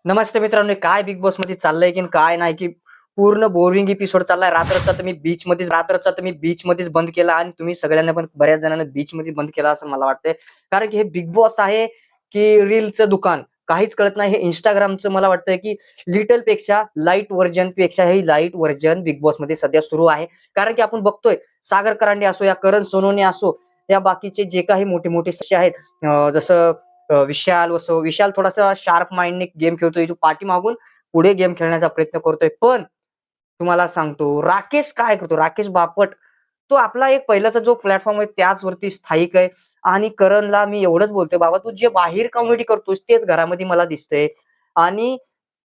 नमस्ते मित्रांनो, काय big boss मध्ये चाललंय की काय नाही की पूर्ण बोरिंग एपिसोड चाललाय. रात्रचा तुम्ही बीच मध्येच बंद केला आणि तुम्ही सगळ्यांना पण बऱ्याच जणांना बीच मध्ये बंद केला असं मला वाटतंय. कारण की हे बिग बॉस आहे की रीलचं दुकान काहीच कळत नाही. हे इंस्टाग्रामचं मला वाटतंय की लिटल पेक्षा लाईट व्हर्जन पेक्षा हे लाईट व्हर्जन बिग बॉस मध्ये सध्या सुरू आहे. कारण की आपण बघतोय सागर करांडे असो या करण सोनवणे असो या बाकीचे जे काही मोठे मोठे सदस्य आहेत, जसं विशाल असो. विशाल थोडासा शार्प माइंडने गेम खेळतोय, तो पाठीमागून पुढे गेम खेळण्याचा प्रयत्न करतोय. पण तुम्हाला सांगतो राकेश काय करतो, राकेश बापट तो आपला एक पहिल्याचा जो प्लॅटफॉर्म आहे त्याचवरती स्थायिक आहे. आणि करणला मी एवढंच बोलतोय, बाबा तू जे बाहेर कॉमेडी करतोस तेच घरामध्ये मला दिसतंय. आणि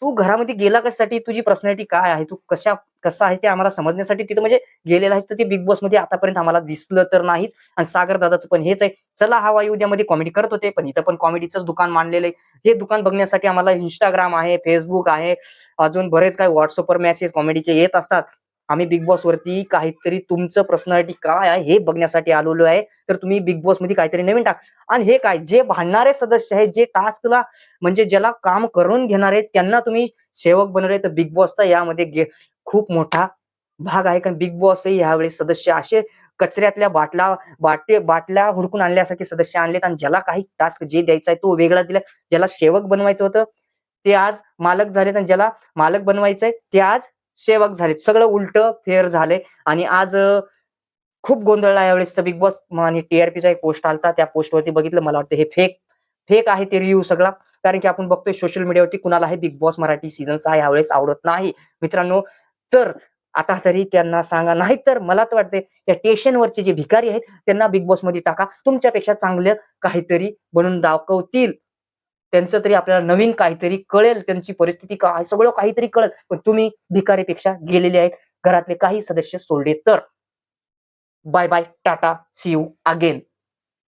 तू घरामध्ये गेला कशासाठी, तुझी पर्सनॅलिटी काय आहे, तू कसा आहे ते आम्हाला समजण्यासाठी तिथं म्हणजे गेलेला आहेस. तर ते बिग बॉस मध्ये आतापर्यंत आम्हाला दिसलं तर नाहीच. आणि सागर दादाचं पण हेच आहे, चला हवा येऊ द्यामध्ये कॉमेडी करत होते, पण इथं पण कॉमेडीचंच दुकान मांडलेलं आहे. हे दुकान बघण्यासाठी आम्हाला इंस्टाग्राम आहे, फेसबुक आहे, अजून बरेच काही व्हॉट्सअपवर मेसेज कॉमेडीचे येत असतात. आम्ही बिग बॉस वरती काहीतरी तुमचं पर्सनॅलिटी काय आहे हे बघण्यासाठी आलेलो आहे. तर तुम्ही बिग बॉस मध्ये काहीतरी नवीन टाक. आणि हे काय, जे भांडणारे सदस्य आहेत, जे टास्कला म्हणजे ज्याला काम करून घेणारे त्यांना तुम्ही सेवक बनवले, तर बिग बॉसचा यामध्ये खूप मोठा भाग आहे. कारण बिग बॉस यावेळी सदस्य असे कचऱ्यातल्या बाटल्या हुडकून आणल्यासारखे सदस्य आणलेत. आणि ज्याला काही टास्क जे द्यायचा आहे तो वेगळा दिला. ज्याला सेवक बनवायचं होतं ते आज मालक झालेत, आणि ज्याला मालक बनवायचंय ते आज सेवक झालेत. सगळं उलट फेअर झाले. आणि आज खूप गोंधळला यावेळेस बिग बॉस. आणि टीआरपीचा एक पोस्ट आलता, त्या पोस्टवरती बघितलं, मला वाटतं हे फेक फेक आहे ते रिव्ह्यू सगळा. कारण की आपण बघतोय सोशल मीडियावरती कुणाला हे बिग बॉस मराठी सीझन 6 यावेळेस आवडत नाही मित्रांनो. तर आता तरी त्यांना सांगा, नाही तर मला तर वाटतंय या स्टेशनवरचे जे भिकारी आहेत त्यांना बिग बॉस मध्ये टाका. तुमच्यापेक्षा चांगलं काहीतरी बनून दाखवतील. त्यांचं तरी आपल्याला नवीन काहीतरी कळेल, त्यांची परिस्थिती काय सगळं काहीतरी कळेल. पण तुम्ही भिकारीपेक्षा गेलेले आहेत, घरातले काही सदस्य सोडले तर. Bye bye, tata, see you again.